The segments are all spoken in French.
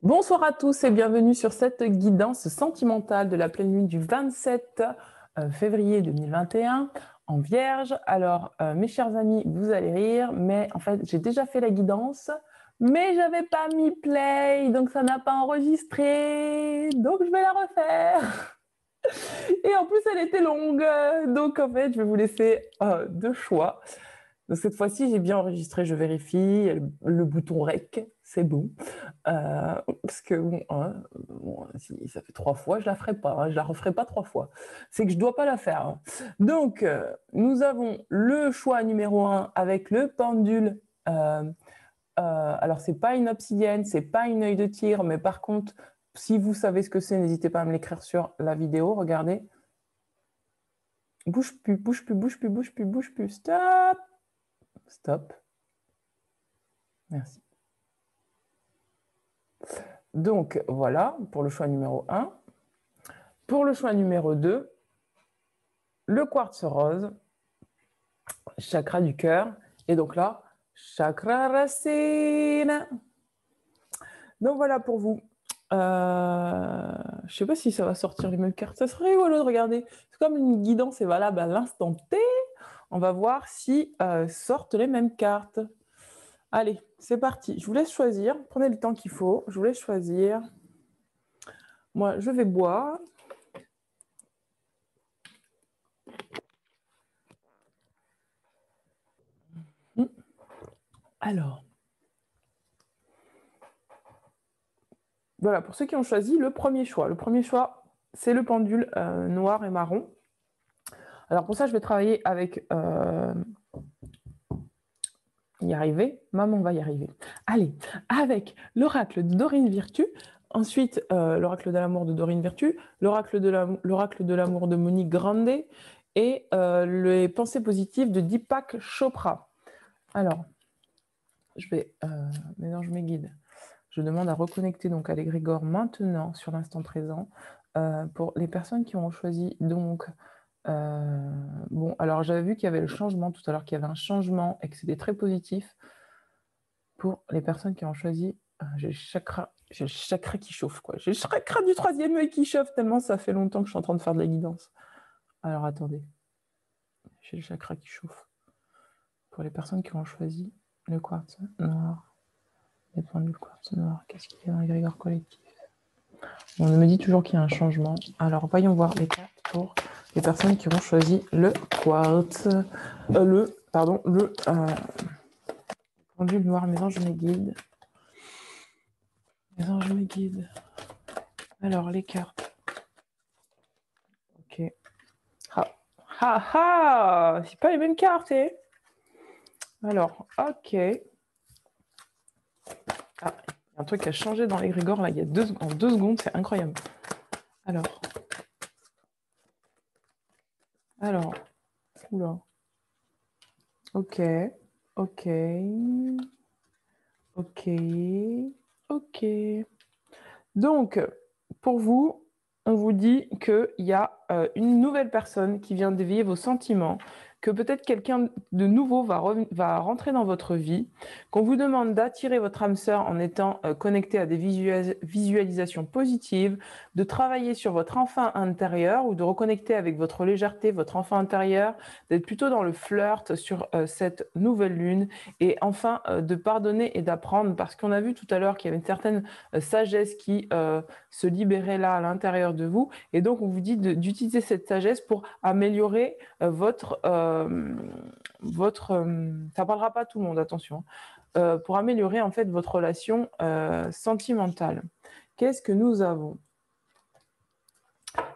Bonsoir à tous et bienvenue sur cette guidance sentimentale de la pleine lune du 27 février 2021 en Vierge. Alors, mes chers amis, vous allez rire, mais en fait, j'ai déjà fait la guidance, mais j'avais pas mis play, donc ça n'a pas enregistré, donc je vais la refaire. Et en plus, elle était longue, donc en fait, je vais vous laisser deux choix. Donc cette fois-ci, j'ai bien enregistré, je vérifie, le bouton REC, c'est bon. Parce que si ça fait 3 fois, je la ferai pas, hein, je la referai pas 3 fois. C'est que je dois pas la faire. Hein. Donc, nous avons le choix numéro 1 avec le pendule. Alors, c'est pas une obsidienne, c'est pas une œil de tigre, mais par contre, si vous savez ce que c'est, n'hésitez pas à me l'écrire sur la vidéo. Regardez. Bouge plus, bouge plus, bouge plus, bouge plus, bouge plus. Stop. Stop. Merci. Donc, voilà pour le choix numéro 1. Pour le choix numéro 2, le quartz rose, chakra du cœur. Et donc là, chakra racine. Donc voilà pour vous. Je ne sais pas si ça va sortir les mêmes cartes. Ça serait rigolo de regarder. C'est comme une guidance est valable à l'instant T. On va voir si sortent les mêmes cartes. Allez, c'est parti. Je vous laisse choisir. Prenez le temps qu'il faut. Je vous laisse choisir. Moi, je vais boire. Alors. Voilà, pour ceux qui ont choisi le premier choix. Le premier choix, c'est le pendule noir et marron. Alors pour ça, je vais travailler avec... y arriver, maman va y arriver. Allez, avec l'oracle de Dorine Virtue, ensuite l'oracle de l'amour de Dorine Virtue, l'oracle de l'amour de Monique Grandet et les pensées positives de Deepak Chopra. Alors, je vais mélange mes guides. Je demande à reconnecter donc à l'égrégore maintenant sur l'instant présent. Pour les personnes qui ont choisi donc bon, alors j'avais vu qu'il y avait le changement tout à l'heure, qu'il y avait un changement et que c'était très positif. Pour les personnes qui ont choisi, j'ai le chakra qui chauffe, quoi. J'ai le chakra du 3e œil qui chauffe tellement ça fait longtemps que je suis en train de faire de la guidance. Alors attendez, j'ai le chakra qui chauffe. Pour les personnes qui ont choisi le quartz noir, les points du quartz noir, qu'est-ce qu'il y a dans l'égrégore collectif? On me dit toujours qu'il y a un changement. Alors, voyons voir les cartes pour les personnes qui ont choisi le quartz. Le pendule noir. Mes anges me guident. Mes anges me guident. Alors, les cartes. Ok. C'est pas les mêmes cartes, hein. Alors, ok. Ah, il y a un truc qui a changé dans l'égrégore, là, il y a en 2 secondes, c'est incroyable. Alors, oula. Ok. Donc, pour vous, on vous dit qu'il y a une nouvelle personne qui vient d'éveiller vos sentiments, que peut-être quelqu'un de nouveau va rentrer dans votre vie, qu'on vous demande d'attirer votre âme sœur en étant connecté à des visualisations positives, de travailler sur votre enfant intérieur ou de reconnecter avec votre légèreté, votre enfant intérieur, d'être plutôt dans le flirt sur cette nouvelle lune et enfin de pardonner et d'apprendre parce qu'on a vu tout à l'heure qu'il y avait une certaine sagesse qui se libérait là à l'intérieur de vous et donc on vous dit d'utiliser cette sagesse pour améliorer ça parlera pas à tout le monde, attention, pour améliorer en fait votre relation sentimentale. Qu'est-ce que nous avons?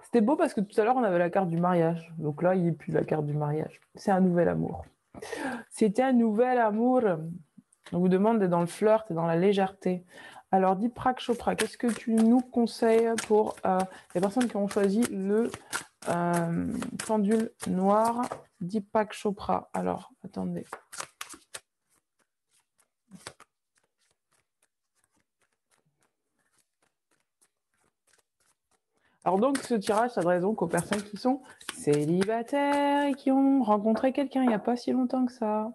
C'était beau parce que tout à l'heure on avait la carte du mariage, donc là il n'y a plus la carte du mariage. C'est un nouvel amour. C'était un nouvel amour. On vous demande d'être dans le flirt et dans la légèreté. Alors, Deepak Chopra, qu'est-ce que tu nous conseilles pour les personnes qui ont choisi le pendule noir Deepak Chopra? Alors, attendez. Alors donc, ce tirage s'adresse donc aux personnes qui sont célibataires et qui ont rencontré quelqu'un il n'y a pas si longtemps que ça.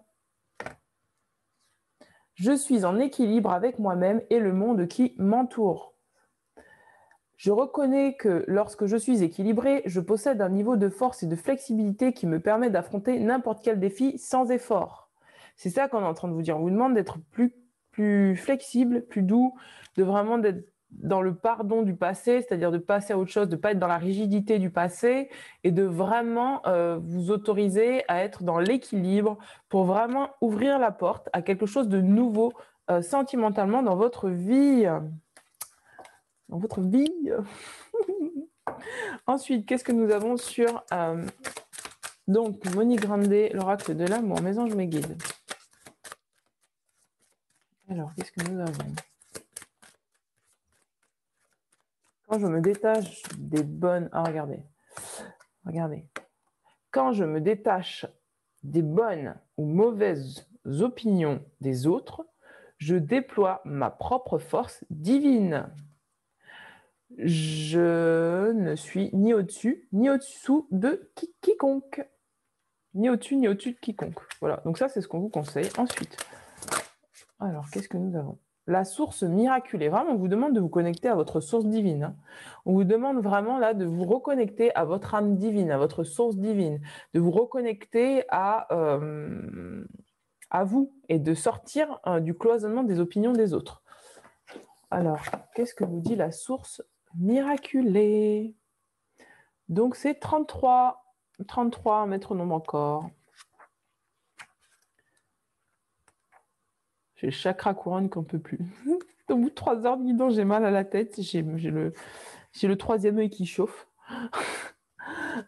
Je suis en équilibre avec moi-même et le monde qui m'entoure. Je reconnais que lorsque je suis équilibré, je possède un niveau de force et de flexibilité qui me permet d'affronter n'importe quel défi sans effort. C'est ça qu'on est en train de vous dire. On vous demande d'être plus flexible, plus doux, de vraiment d'être dans le pardon du passé, c'est-à-dire de passer à autre chose, de ne pas être dans la rigidité du passé et de vraiment vous autoriser à être dans l'équilibre pour vraiment ouvrir la porte à quelque chose de nouveau sentimentalement dans votre vie. Dans votre vie. Ensuite, qu'est-ce que nous avons sur donc Moni Grande, l'oracle de l'amour, mes anges, mes guides. Alors, qu'est-ce que nous avons? Quand je me détache des bonnes... Ah, regardez. Regardez. Quand je me détache des bonnes ou mauvaises opinions des autres, je déploie ma propre force divine. Je ne suis ni au-dessus, ni au-dessous de quiconque. Ni au-dessus, ni au-dessus de quiconque. Voilà, donc ça, c'est ce qu'on vous conseille. Ensuite, alors, qu'est-ce que nous avons? La source miraculée. Vraiment, on vous demande de vous connecter à votre source divine. Hein. On vous demande vraiment là de vous reconnecter à votre âme divine, à votre source divine, de vous reconnecter à vous et de sortir du cloisonnement des opinions des autres. Alors, qu'est-ce que vous dit la source miraculée? Donc, c'est 33. 33, un métronome encore. J'ai le chakra couronne qu'on ne peut plus. Au bout de 3 heures de guidon, j'ai mal à la tête. J'ai le troisième œil qui chauffe.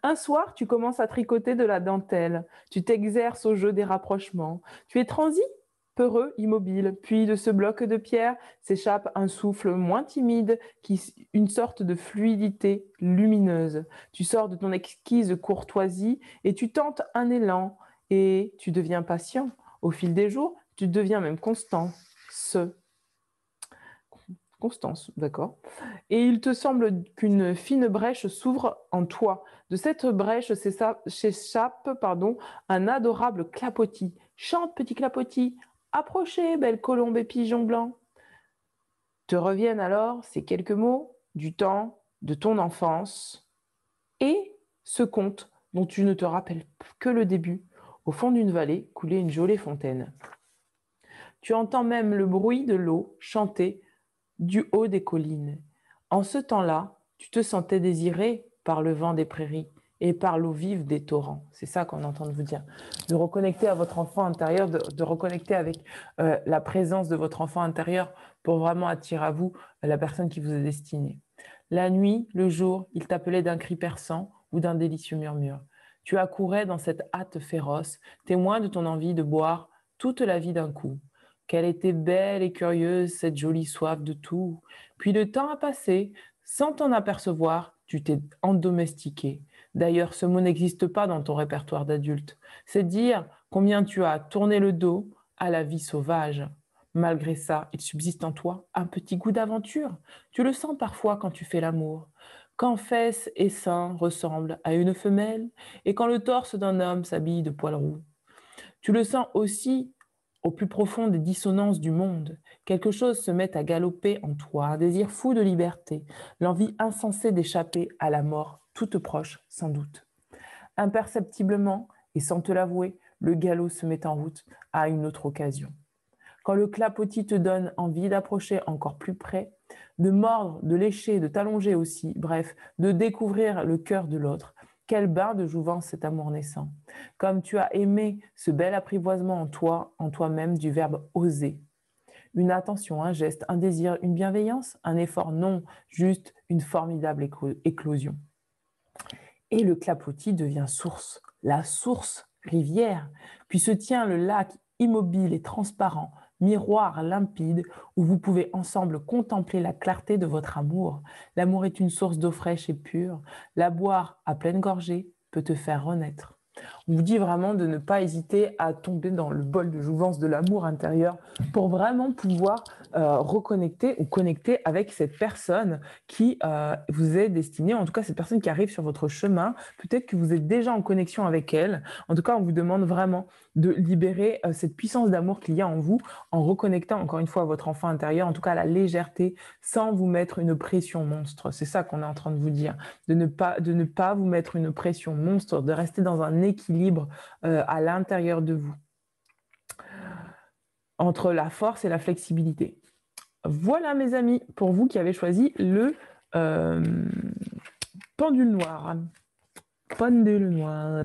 Un soir, tu commences à tricoter de la dentelle. Tu t'exerces au jeu des rapprochements. Tu es transi, peureux, immobile. Puis de ce bloc de pierre s'échappe un souffle moins timide, une sorte de fluidité lumineuse. Tu sors de ton exquise courtoisie et tu tentes un élan. Et tu deviens patient. Au fil des jours, tu deviens même Constance, d'accord. Et il te semble qu'une fine brèche s'ouvre en toi. De cette brèche s'échappe un adorable clapotis. Chante, petit clapotis. Approchez, belle colombe et pigeon blanc. Te reviennent alors ces quelques mots du temps de ton enfance et ce conte dont tu ne te rappelles que le début. Au fond d'une vallée coulait une jolie fontaine. Tu entends même le bruit de l'eau chanter du haut des collines. En ce temps-là, tu te sentais désiré par le vent des prairies et par l'eau vive des torrents. C'est ça qu'on entend de vous dire. De reconnecter à votre enfant intérieur, de reconnecter avec la présence de votre enfant intérieur pour vraiment attirer à vous la personne qui vous est destinée. La nuit, le jour, il t'appelait d'un cri perçant ou d'un délicieux murmure. Tu accourais dans cette hâte féroce, témoin de ton envie de boire toute la vie d'un coup. Qu'elle était belle et curieuse, cette jolie soif de tout. Puis le temps a passé, sans t'en apercevoir, tu t'es endomestiqué. D'ailleurs, ce mot n'existe pas dans ton répertoire d'adulte. C'est dire combien tu as tourné le dos à la vie sauvage. Malgré ça, il subsiste en toi un petit goût d'aventure. Tu le sens parfois quand tu fais l'amour. Quand fesses et seins ressemblent à une femelle et quand le torse d'un homme s'habille de poils roux. Tu le sens aussi au plus profond des dissonances du monde. Quelque chose se met à galoper en toi, un désir fou de liberté, l'envie insensée d'échapper à la mort, toute proche sans doute. Imperceptiblement, et sans te l'avouer, le galop se met en route à une autre occasion. Quand le clapotis te donne envie d'approcher encore plus près, de mordre, de lécher, de t'allonger aussi, bref, de découvrir le cœur de l'autre, quel bain de jouvence cet amour naissant. Comme tu as aimé ce bel apprivoisement en toi-même du verbe oser. Une attention, un geste, un désir, une bienveillance, un effort, non, juste une formidable éclosion. Et le clapotis devient source, la source rivière, puis se tient le lac immobile et transparent, miroir limpide, où vous pouvez ensemble contempler la clarté de votre amour. L'amour est une source d'eau fraîche et pure. La boire à pleine gorgée peut te faire renaître. On vous dit vraiment de ne pas hésiter à tomber dans le bol de jouvence de l'amour intérieur pour vraiment pouvoir reconnecter ou connecter avec cette personne qui vous est destinée, en tout cas cette personne qui arrive sur votre chemin. Peut-être que vous êtes déjà en connexion avec elle. En tout cas, on vous demande vraiment de libérer cette puissance d'amour qu'il y a en vous en reconnectant encore une fois à votre enfant intérieur, en tout cas à la légèreté, sans vous mettre une pression monstre. C'est ça qu'on est en train de vous dire, de ne pas vous mettre une pression monstre, de rester dans un équilibre à l'intérieur de vous, entre la force et la flexibilité. Voilà mes amis, pour vous qui avez choisi le pendule noir. Pendule noir.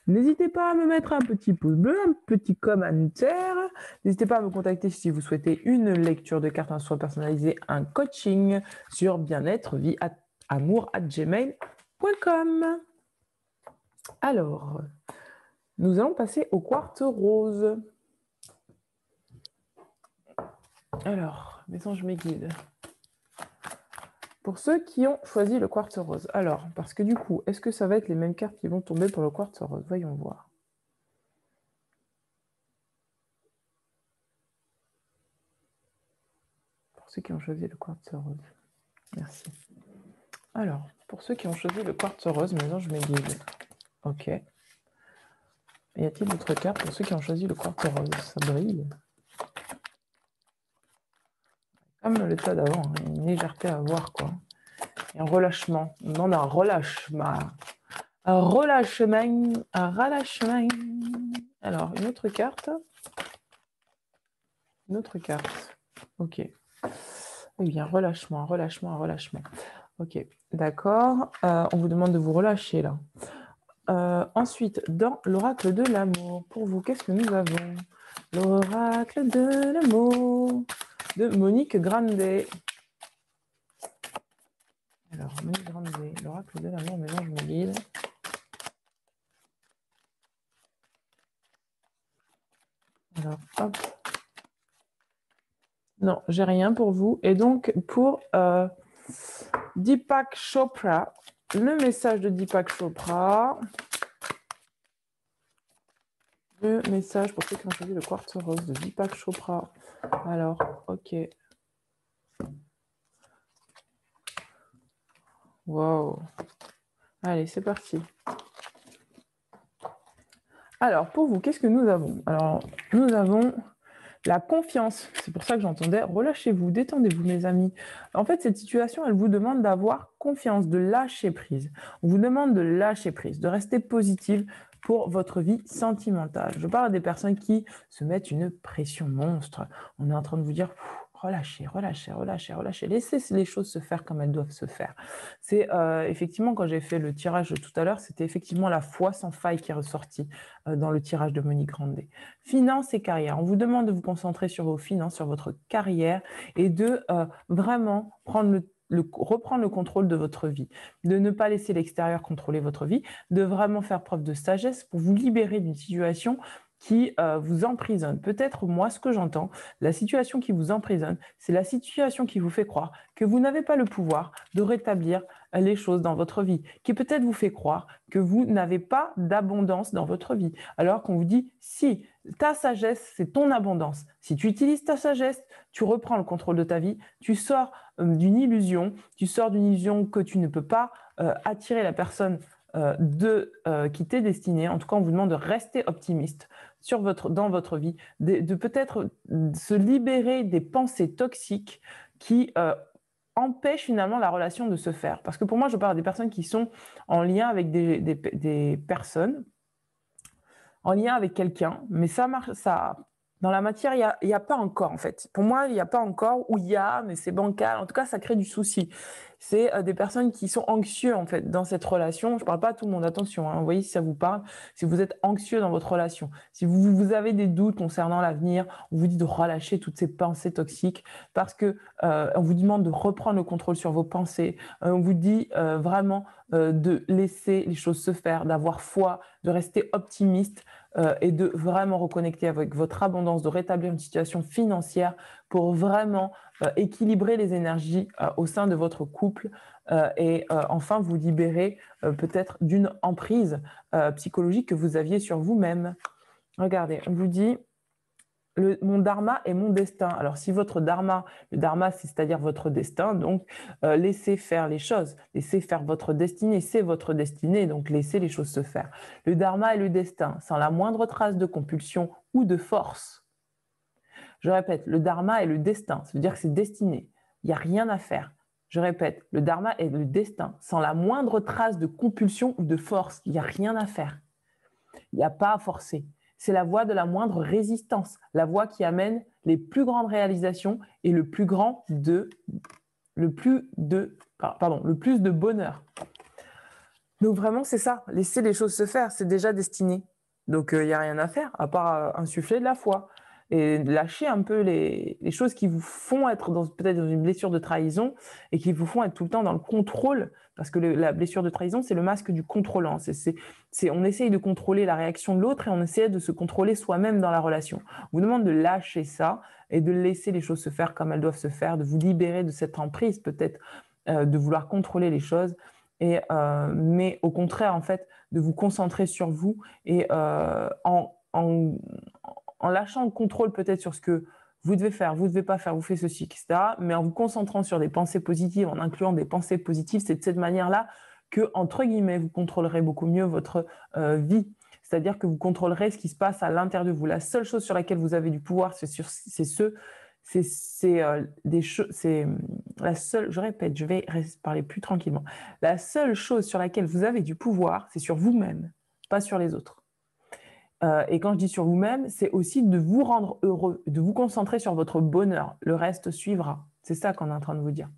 N'hésitez pas à me mettre un petit pouce bleu, un petit commentaire. N'hésitez pas à me contacter si vous souhaitez une lecture de cartes en soins personnalisée, un coaching sur bien-être, vie, amour @gmail.com. Alors, nous allons passer au quartz rose. Alors, mes anges, mes guides. Pour ceux qui ont choisi le quartz rose. Alors, parce que du coup, est-ce que ça va être les mêmes cartes qui vont tomber pour le quartz rose? Voyons voir. Pour ceux qui ont choisi le quartz rose. Merci. Alors, pour ceux qui ont choisi le quartz rose, mes anges, mes guides. Ok. Y a-t-il d'autres cartes pour ceux qui ont choisi le quartz rose? Ça brille. Comme le tas d'avant, hein, une légèreté à voir, quoi. Et un relâchement. On demande un relâchement. Un relâchement. Un relâchement. Alors, une autre carte. Une autre carte. Ok. Oui, bien, relâchement, relâchement, relâchement. Ok, d'accord. On vous demande de vous relâcher, là. Ensuite, dans l'oracle de l'amour, pour vous, qu'est-ce que nous avons? L'oracle de l'amour de Monique Grandet. Alors, Monique Grandet, l'oracle de l'amour, mes anges me guident. Alors, hop. Non, j'ai rien pour vous. Et donc, pour Deepak Chopra, le message de Deepak Chopra. Le message pour ceux qui ont choisi le quartz rose de Deepak Chopra. Alors, ok. Wow. Allez, c'est parti. Alors, pour vous, qu'est-ce que nous avons? Alors, nous avons la confiance. C'est pour ça que j'entendais relâchez-vous, détendez-vous, mes amis. En fait, cette situation, elle vous demande d'avoir confiance, de lâcher prise. On vous demande de lâcher prise, de rester positive pour votre vie sentimentale. Je parle des personnes qui se mettent une pression monstre. On est en train de vous dire relâchez, relâchez, relâchez, relâchez. Laissez les choses se faire comme elles doivent se faire. C'est effectivement, quand j'ai fait le tirage tout à l'heure, c'était effectivement la foi sans faille qui est ressortie dans le tirage de Monique Grandet. Finances et carrière. On vous demande de vous concentrer sur vos finances, sur votre carrière et de vraiment reprendre le contrôle de votre vie, de ne pas laisser l'extérieur contrôler votre vie, de vraiment faire preuve de sagesse pour vous libérer d'une situation qui vous emprisonne. Peut-être, moi, ce que j'entends, la situation qui vous emprisonne, c'est la situation qui vous fait croire que vous n'avez pas le pouvoir de rétablir les choses dans votre vie, qui peut-être vous fait croire que vous n'avez pas d'abondance dans votre vie, alors qu'on vous dit, si, ta sagesse, c'est ton abondance. Si tu utilises ta sagesse, tu reprends le contrôle de ta vie, tu sors d'une illusion, que tu ne peux pas attirer la personne qui t'est destinée. En tout cas, on vous demande de rester optimiste dans votre vie, de peut-être se libérer des pensées toxiques qui empêchent finalement la relation de se faire. Parce que pour moi, je parle des personnes qui sont en lien avec des personnes, en lien avec quelqu'un, mais ça marche, ça, dans la matière, il y a pas encore en fait. Pour moi, il n'y a pas encore, ou il y a, mais c'est bancal. En tout cas, ça crée du souci. C'est des personnes qui sont anxieux en fait dans cette relation. Je ne parle pas à tout le monde, attention. Hein, vous voyez si ça vous parle. Si vous êtes anxieux dans votre relation, si vous avez des doutes concernant l'avenir, on vous dit de relâcher toutes ces pensées toxiques parce que on vous demande de reprendre le contrôle sur vos pensées. On vous dit vraiment de laisser les choses se faire, d'avoir foi, de rester optimiste. Et de vraiment reconnecter avec votre abondance, de rétablir une situation financière pour vraiment équilibrer les énergies au sein de votre couple et enfin vous libérer peut-être d'une emprise psychologique que vous aviez sur vous-même. Regardez, on vous dit Mon dharma est mon destin. Alors, si votre dharma, le dharma, c'est-à-dire votre destin, donc laissez faire les choses, laissez faire votre destinée, c'est votre destinée, donc laissez les choses se faire. Le dharma est le destin, sans la moindre trace de compulsion ou de force. Je répète, le dharma est le destin, ça veut dire que c'est destiné, il n'y a rien à faire. Je répète, le dharma est le destin, sans la moindre trace de compulsion ou de force, il n'y a rien à faire. Il n'y a pas à forcer. C'est la voie de la moindre résistance, la voie qui amène les plus grandes réalisations et le plus de bonheur. Donc vraiment, c'est ça. Laisser les choses se faire, c'est déjà destiné. Donc il n'y a rien à faire, à part insuffler de la foi. Et lâcher un peu les choses qui vous font être peut-être dans une blessure de trahison et qui vous font être tout le temps dans le contrôle. Parce que la blessure de trahison, c'est le masque du contrôlant. On essaye de contrôler la réaction de l'autre et on essaie de se contrôler soi-même dans la relation. On vous demande de lâcher ça et de laisser les choses se faire comme elles doivent se faire, de vous libérer de cette emprise peut-être, de vouloir contrôler les choses. Mais au contraire, en fait, de vous concentrer sur vous et en lâchant le contrôle peut-être sur ce que vous devez faire, vous ne devez pas faire, vous faites ceci, etc. Mais en vous concentrant sur des pensées positives, en incluant des pensées positives, c'est de cette manière-là que, entre guillemets, vous contrôlerez beaucoup mieux votre vie. C'est-à-dire que vous contrôlerez ce qui se passe à l'intérieur de vous. La seule chose sur laquelle vous avez du pouvoir, je répète, je vais parler plus tranquillement. La seule chose sur laquelle vous avez du pouvoir, c'est sur vous-même, pas sur les autres. Et quand je dis sur vous-même, c'est aussi de vous rendre heureux, de vous concentrer sur votre bonheur. Le reste suivra. C'est ça qu'on est en train de vous dire.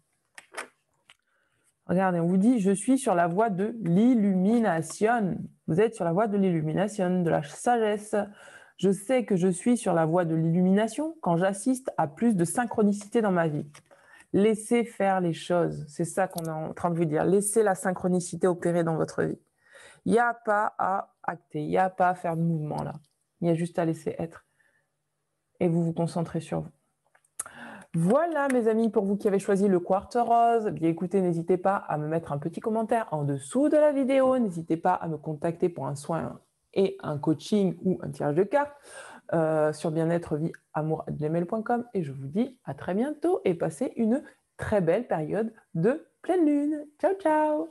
Regardez, on vous dit, je suis sur la voie de l'illumination. Vous êtes sur la voie de l'illumination, de la sagesse. Je sais que je suis sur la voie de l'illumination quand j'assiste à plus de synchronicité dans ma vie. Laissez faire les choses. C'est ça qu'on est en train de vous dire. Laissez la synchronicité opérer dans votre vie. Il n'y a pas à acter, il n'y a pas à faire de mouvement là. Il y a juste à laisser être. Et vous vous concentrez sur vous. Voilà mes amis, pour vous qui avez choisi le quartz rose, bien écoutez, n'hésitez pas à me mettre un petit commentaire en dessous de la vidéo. N'hésitez pas à me contacter pour un soin et un coaching ou un tirage de cartes sur bien-être-vie-amour@gmail.com. Et je vous dis à très bientôt et passez une très belle période de pleine lune. Ciao, ciao!